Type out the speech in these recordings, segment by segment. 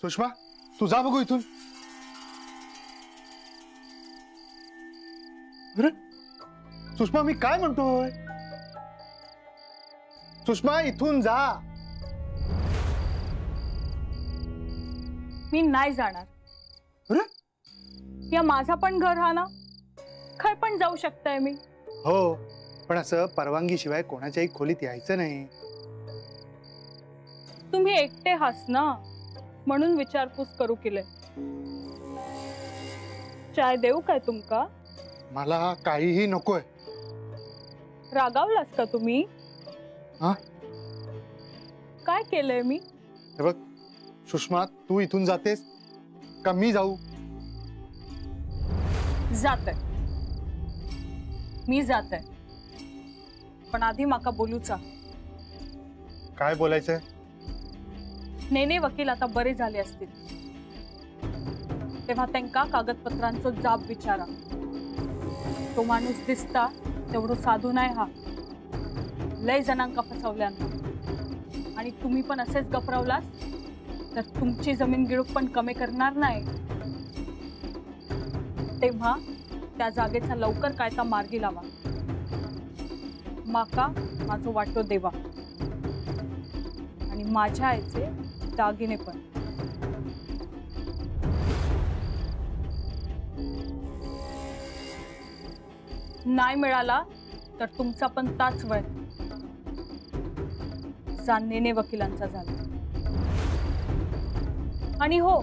सुषमा तू जा बघू इथून। अरे सुषमा मी काय म्हणतोय, सुषमा इथून जा। मी नाही जाणार। अरे या माझा पण घर हा ना, काय पण जाऊ शकताय मी। हो पण असं परवानगी शिवाय कोणाच्याही खोलीत यायचं नाही। तुम्ही एकटे हास ना, म्हणून विचारपूस करू केले। चाय देऊ काय तुमका? मला काहीही नकोय। रागावलास का तुम्ही? हा काय केलंय मी? हे बघ सुषमा तू इथून जातेस का मी जाऊ? जाते मी, जाते पण आधी माका बोलूचा। काय बोलायचंय? नेने वकील आता बरे झाले असतील तेव्हा त्यांका कागदपत्रांचो जाब विचारा। तो माणूस दिसता तेवढं साधू नाही हा, लय जणांका फसवल्यानं। आणि तुम्ही पण असेच गपरावलास तर तुमची जमीन गिळूक पण कमी करणार नाही। तेव्हा त्या जागेचा लवकर कायदा मार्गी लावा, माका माझं वाटो देवा आणि माझ्या आईचे दागिने पण। नाही मिळाला तर तुमचा पण ताच वय नेने वकिलांचा झाला। आणि हो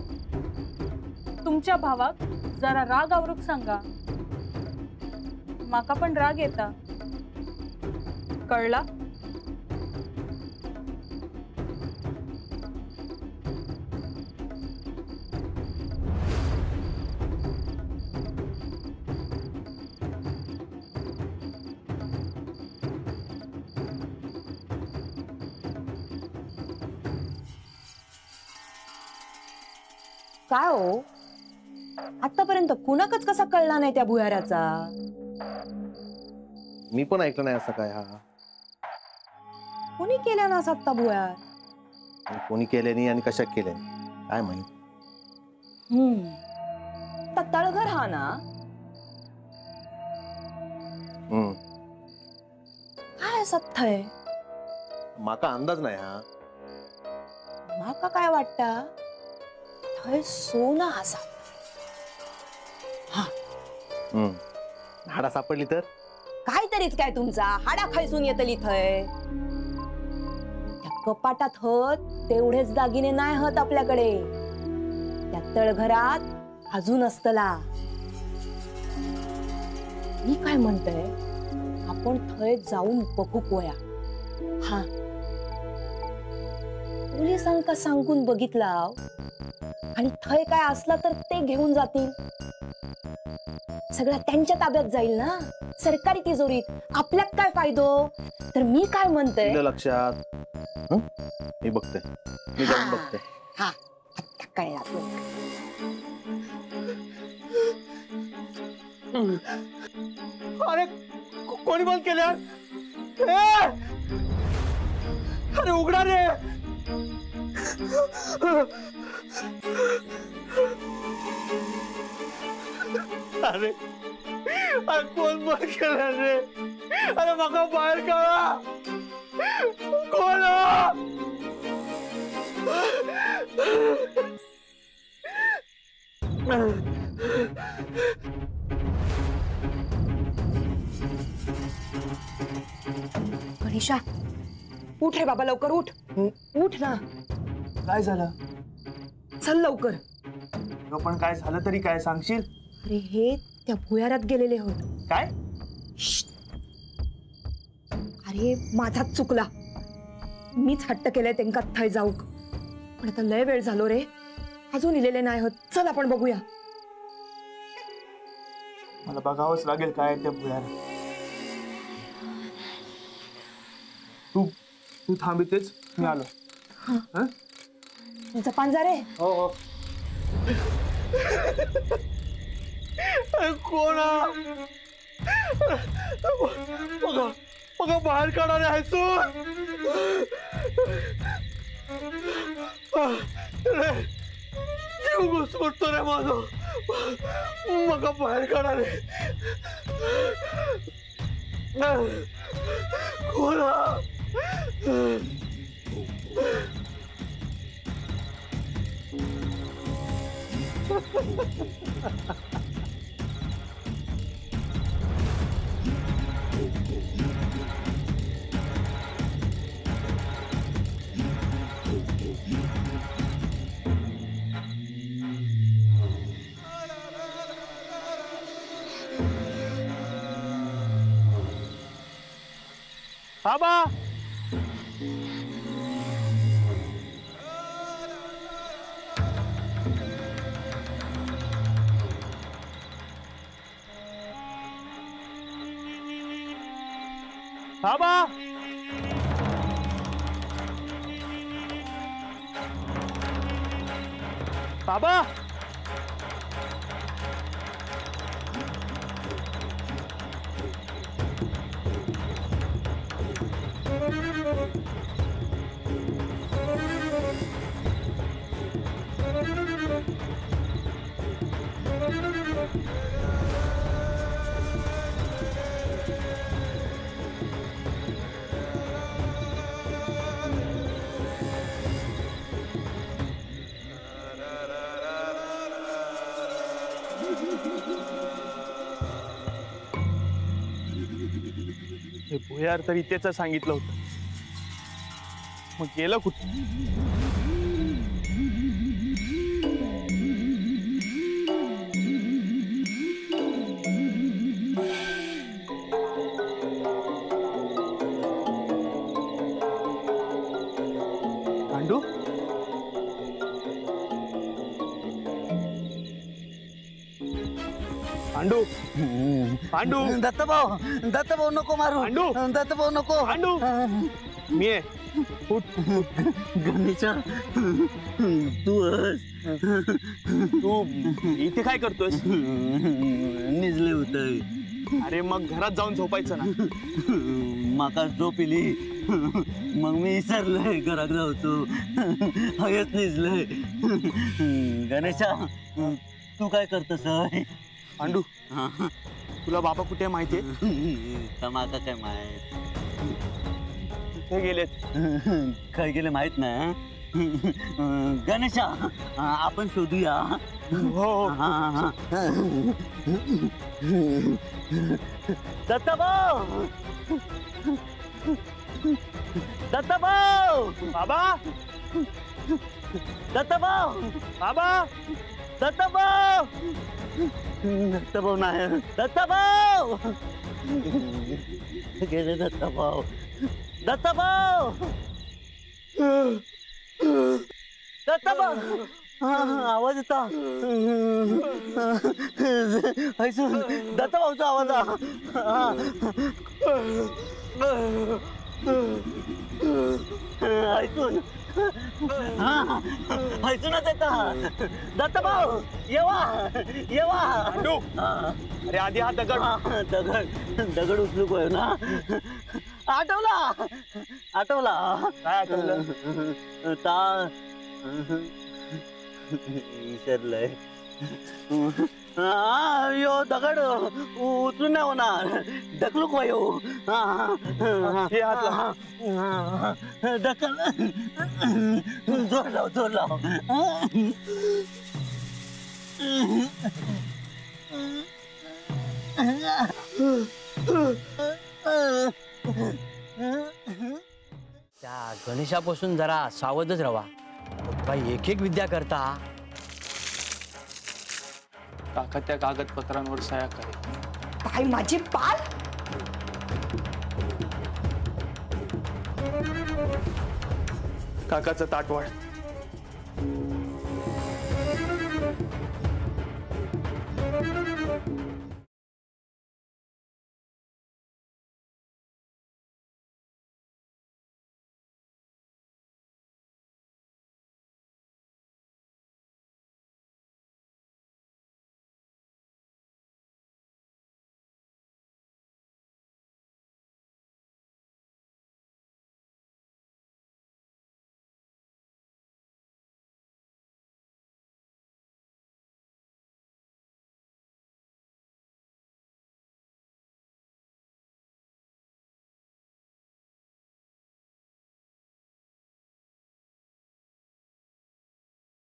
तुमच्या भावाक जरा राग आवरूक सांगा, माका पण राग येता, कळला? काय हो आतापर्यंत कुणाकच कसा कळला नाही त्या भुयाराचा? मी पण ऐकलं नाही असं काय। हा कोणी केला ना सत्ता भुयार? कोणी केल्यानी आणि कशा केल्यानी काय माहित। तळघर हा ना? काय सत्ता आहे? माका अंदाज नाही। हा माका काय वाटता थंय सोना असा। हा हाडा सापडली तर काहीतरीच काय तुमचा हाडा खैसून येतली थंय। त्या कपाटात हत तेवढेच दागिने नाही हत आपल्याकडे, त्या तळघरात अजून असतला। मी काय म्हणतोय आपण थंय जाऊन बघू पोया। हा पोलिसांका सांगून बघितला आणि थंय काय असला तर ते घेऊन जातील, सगळं त्यांच्या ताब्यात जाईल ना, सरकारी तिजोरीत। आपल्यात काय फायदो? तर मी काय म्हणते लक्षात मी बघते, मी जाऊन बघते। हा आता कळला तुला। अरे कोणी बंद केले? अरे उघडा रे। अरे कोण बंद केलं रे? अरे माका बाहेर काढा, कोण? मनीषा उठ रे बाबा, लवकर उठ। उठ ना। काय झालं? चल लवकर। पण काय झालं तरी काय सांगशील? अरे हे त्या भुयारात गेलेले होत। काय? अरे माझाच चुकला, मीच हट्ट केलंय त्यांका थंय जाऊक, पण आता लय वेळ झालो रे, अजून इलेले नाही होत। चल आपण बघूया। मला बघावंच लागेल काय त्या भुयारात। तू तू थांबितेच, मी आलो। तुझा पांजा रे? हो हो। कोण? बघा बघा बाहेर काढणारे जीव घुसमटतो रे माझा. मका बाहेर काढा रे. खोला. बाबा. बाबा. बाबा. हे भुयार तरी त्याच सांगितलं होतं. मग गेलं कुठे? पांडू. पांडू. पांडू. दत्तभाऊ नको मारू. पांडू. दत्तभाऊ नको. पांडू. मी आहे. उठ. गणेशा तू तू इथे काय करतोयस? निजले होतय. अरे मग घरात जाऊन झोपायचं ना. माका झोप इली. मग मी विसरलोय घरात जाऊचो. हयच निजलंय. गणेशा तू काय करतोस? पांडू तुला बाबा कुठे माहितीये? माका काय माहित? कुठे गेलेत? काय गेले माहित ना. गणेशा आपण शोधूया. हो. दत्तभाऊ. दत्तभाऊ. बाबा. दत्तभाऊ. बाबा. दत्तभाऊ. दत्तभाऊ नाही. दत्तभाऊ गेले. दत्तभाऊ. दत्तभाऊ. दत्तभाऊ. आवाज येता. दत्तभाऊचा आवाज. ऐकून ऐकूनच येता. दत्तभाऊ येवा येवा. पांडू. अरे आधी हा दगड. दगड उचलू कोय ना. आठवला. काय आठवलं? ता विसरलंय. यो दगड उचलून नाही होणार. ढकलू को यो. हे हात ढकल. जोर लाव. त्या गणेशापासून जरा सावधच राहा. बाई एक विद्या करता. काका त्या कागदपत्रांवर सह्या करे. काय माझी पाल. काकाचं ताटवाड.